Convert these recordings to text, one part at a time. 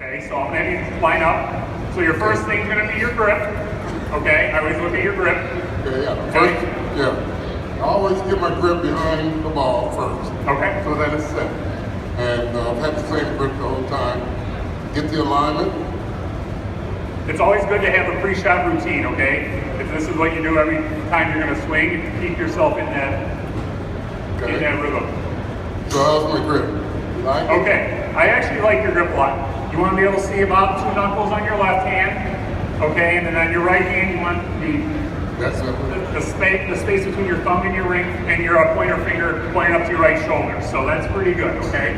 Okay, so I'm gonna have you line up. So your first thing is gonna be your grip. Okay, I always look at your grip. Okay, yeah. Okay. First, yeah. I always get my grip behind the ball first. Okay. So that it's set. And I've had the same grip the whole time. Get the alignment. It's always good to have a pre-shot routine, okay? If this is what you do every time you're gonna swing, keep yourself in that rhythm. So how's my grip? You like it? Okay, I actually like your grip a lot. You want to be able to see about 2 knuckles on your left hand, okay, and then on your right hand you want the space between your thumb and your ring and your pointer finger pointing up to your right shoulder. So that's pretty good, okay?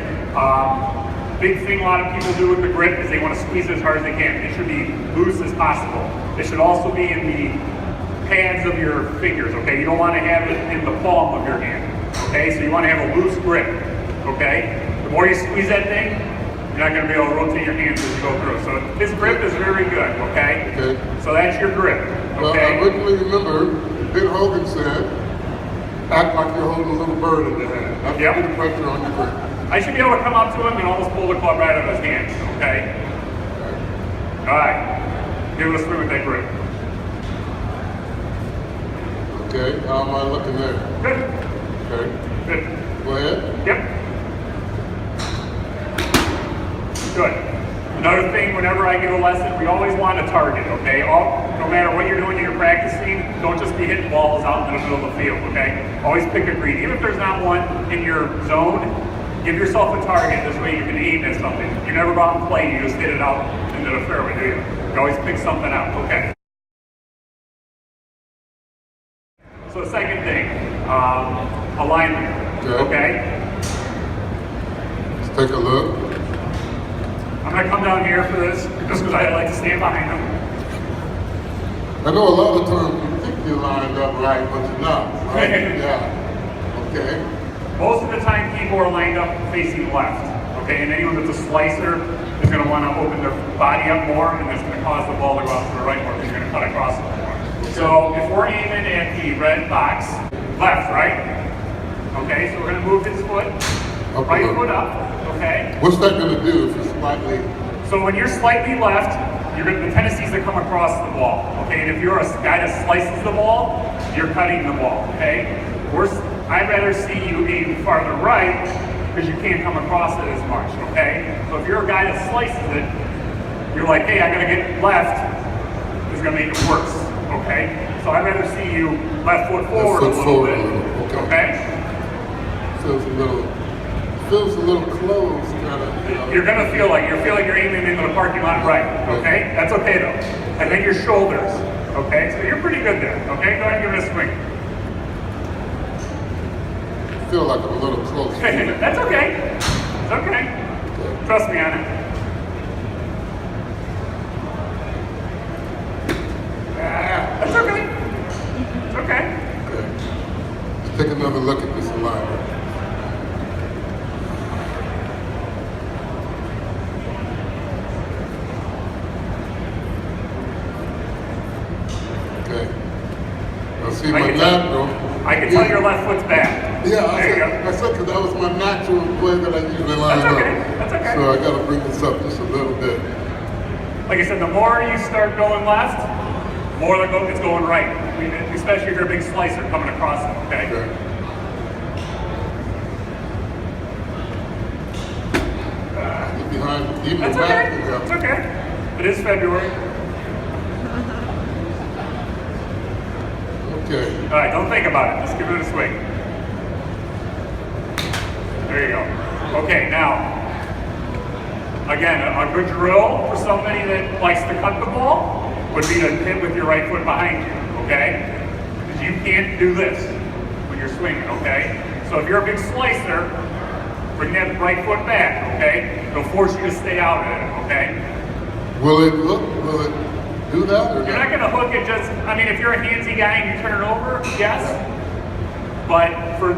Big thing a lot of people do with the grip is they want to squeeze it as hard as they can. It should be loose as possible. It should also be in the pads of your fingers, okay? You don't want to have it in the palm of your hand, okay? So you want to have a loose grip, okay? The more you squeeze that thing, you're not going to be able to rotate your hands as you go through. So this grip is very good, okay? So that's your grip, okay? Well, I originally remember Ben Hogan said, act like you're holding a little bird in your hand. That's Yep. Put the pressure on your grip. I should be able to come up to him and almost pull the club right out of his hands, okay? All right, give it a swing with that grip. Okay, how am I looking there? Good, Okay, good. go ahead. Yep. Good. Another thing, whenever I give a lesson, we always want a target, okay? No matter what you're doing when you're practicing, don't just be hitting balls out in the middle of the field, okay? Always pick a green. Even if there's not one in your zone, give yourself a target. This way you can aim at something. You never go out and play, you just hit it out into the fairway, do you? You always pick something out, okay? So the second thing, alignment, okay? Let's take a look. I'm gonna come down here for this, just because I like to stand behind them. I know a lot of times you think you're lined up right, but you're not, right? Yeah, okay. Most of the time people are lined up facing left, okay? And anyone that's a slicer is gonna wanna open their body up more, and that's gonna cause the ball to go out to the right more, because you're gonna cut across it more. So if we're aiming at the red box, left, right? Okay, so we're gonna move his foot, right foot up, okay? What's that gonna do if it's slightly? So when you're slightly left, the tendency is to come across the ball, okay? And if you're a guy that slices the ball, you're cutting the ball, okay? I'd rather see you aim farther right because you can't come across it as much, okay? So if you're a guy that slices it, you're like, hey, I gotta get left, it's gonna make it worse, okay? So I'd rather see you left foot forward a little bit, okay? Feels a little close, kind of. You're gonna feel like you're aiming into the parking lot right, okay? That's okay though. And then your shoulders, okay? So you're pretty good there, okay? Go ahead and give it a swing. I feel like I'm a little close. That's okay. It's okay. Trust me on it. That's okay. It's okay. Okay. Let's take another look at this alignment. Okay. Now see my natural. I can tell your left foot's back. Yeah, I said because that was my natural way that I usually line up. That's okay. So I got to bring this up just a little bit. Like I said, the more you start going left, the more it's going right. I mean, especially if you're a big slicer coming across it, okay? Get behind, even That's back. okay. It's okay. It is February. Okay. All right, don't think about it. Just give it a swing. There you go. Okay, now, again, a good drill for somebody that likes to cut the ball would be to hit with your right foot behind you, okay? Because you can't do this when you're swinging, okay? So if you're a big slicer, bring that right foot back, okay? It'll force you to stay out of it, okay? Will it do that or You're not gonna hook it I mean, if you're a handsy guy and you turn it over, yes. But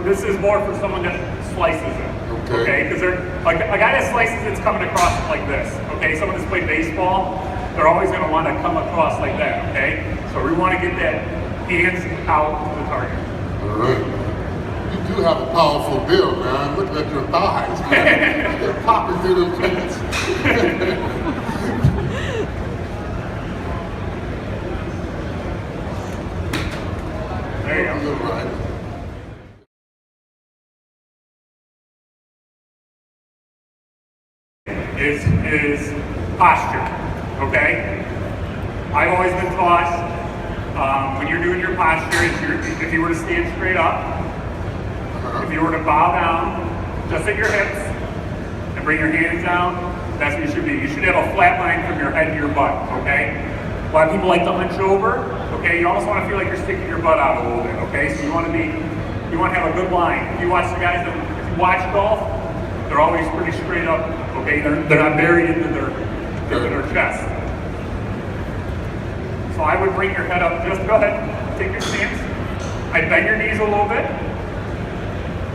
this is more for someone that slices it, okay? Because a guy that slices it's coming across it like this, okay? Someone that's played baseball, they're always gonna want to come across like that, okay? So we want to get that hands out to the target. All right. You do have a powerful build, man. I'm looking at your thighs, man. They're popping through them pants. There you A go. little right. Is posture, okay? I've always been taught when you're doing your posture, if you were to stand straight up, if you were to bow down, just at your hips, and bring your hands down, that's what you should be. You should have a flat line from your head to your butt, okay? A lot of people like to hunch over, okay? You almost want to feel like you're sticking your butt out a little bit, okay? So you want to have a good line. If you watch the guys if you watch golf, they're always pretty straight up, okay? They're not buried into their chest. So I would bring your head up, just go ahead, take your stance. I'd bend your knees a little bit.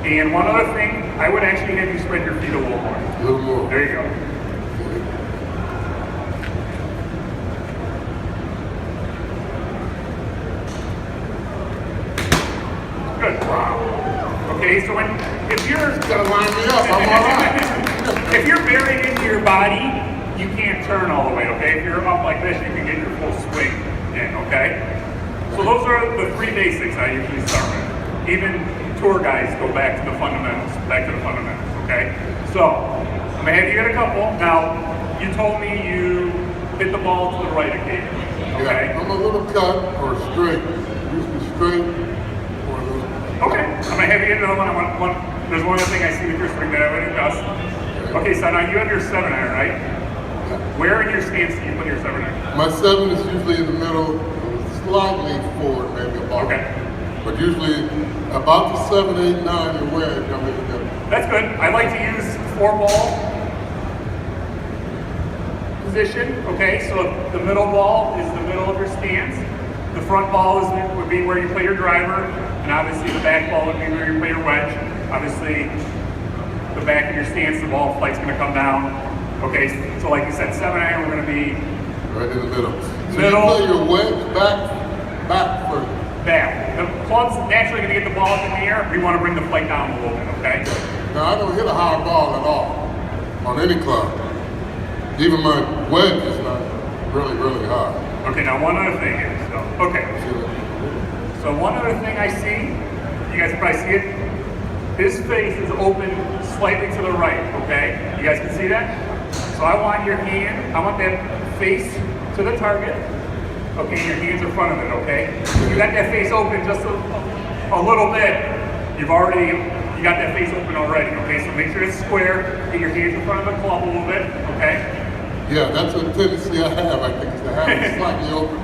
And one other thing, I would actually have you spread your feet a little more. A little more. There you go. Good. Wow. Okay, so if you're Gotta line me up, I'm all right. if you're buried into your body, you can't turn all the way, okay? If you're up like this, you can get your full swing in, okay? So those are the three basics I usually start with. Even tour guys go back to the fundamentals, okay? So, I'm gonna have you hit a couple. Now, you told me you hit the ball to the right occasionally, okay? Yeah, I'm a little cut or straight. Usually straight or a little. Okay, I'm gonna have you hit another one. There's one other thing I see with your swing that I would adjust. Okay, so now you have your 7-iron, right? Yeah. Where in your stance do you put your 7-iron? My 7 is usually in the middle, slightly forward, maybe about. Okay. But usually about the 7, 8, 9, and wedge, I'm in the middle. That's good. I like to use 4-ball position. Okay, so the middle ball is the middle of your stance. The front ball would be where you play your driver, and obviously the back ball would be where you play your wedge. Obviously, the back of your stance, the ball flight's going to come down. Okay, so like you said, 7-iron, we're going to be Right in the middle. So Middle. you play your wedge back first. back. The club's naturally going to get the ball up in the air. We want to bring the flight down a little bit. Okay. Now I don't hit a high ball at all on any club. Even my wedge is not really high. Okay. Now one other thing is, so one other thing I see, you guys can probably see it. His face is open slightly to the right. Okay. You guys can see that. So I want your hand. I want that face to the target. Okay, your hands in front of it, okay? If you got that face open just a little bit, you got that face open already, okay? So make sure it's square, get your hands in front of the club a little bit, okay? Yeah, that's a tendency I have, I think, is to have it slightly open.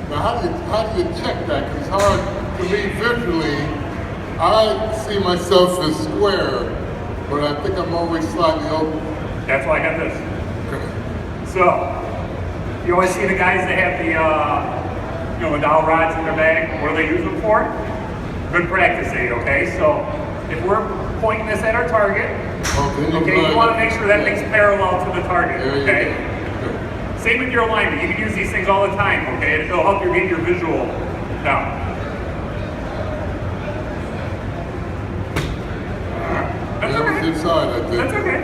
Now, how do you check that? Because it's hard to me visually. I see myself as square, but I think I'm always slightly open. That's why I have this. So, you always see the guys that have the dowel rods in their bag. What do they use them for? Good practice aid, okay? So, if we're pointing this at our target, okay, you want to make sure that thing's parallel to the target, okay? Same with your alignment. You can use these things all the time, okay? It'll help you get your visual down. That's okay. Inside, I think. That's okay.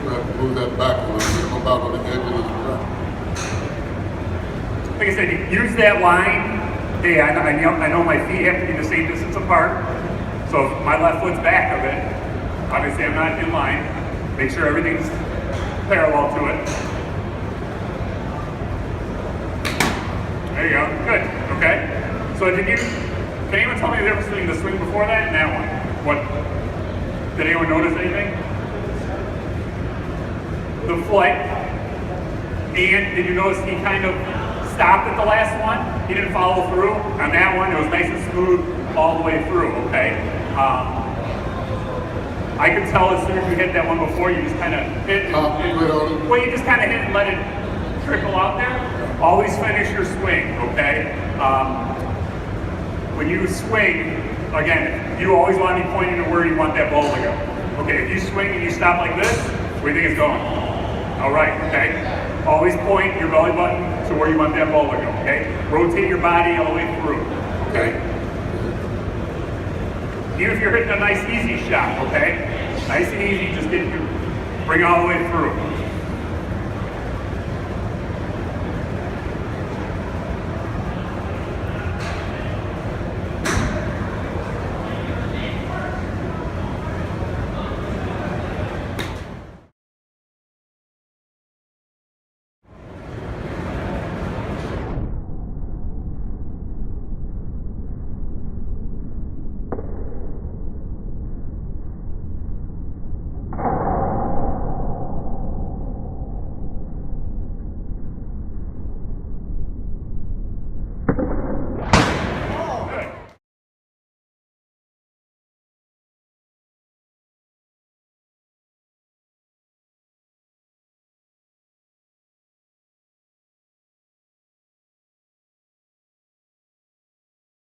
You have to move that back a little bit. I'm about on the edge of this track. Like I said, use that line. Hey, I know my feet have to be the same distance apart. So if my left foot's back of it, obviously I'm not in line. Make sure everything's parallel to it. There you go. Good. Okay. So can anyone tell me the difference between the swing before that and that one? Did anyone notice anything? The flight. And did you notice he kind of stopped at the last one? He didn't follow through. On that one, it was nice and smooth all the way through, okay? I could tell as soon as you hit that one before, you just kind of hit. Well, you just kind of hit and let it trickle out there. Always finish your swing, okay? When you swing, again, you always want to be pointing to where you want that ball to go. Okay, if you swing and you stop like this, where do you think it's going? All right, okay? Always point your belly button to where you want that ball to go, okay? Rotate your body all the way through, okay? Even if you're hitting a nice easy shot, okay? Nice and easy, just bring it all the way through.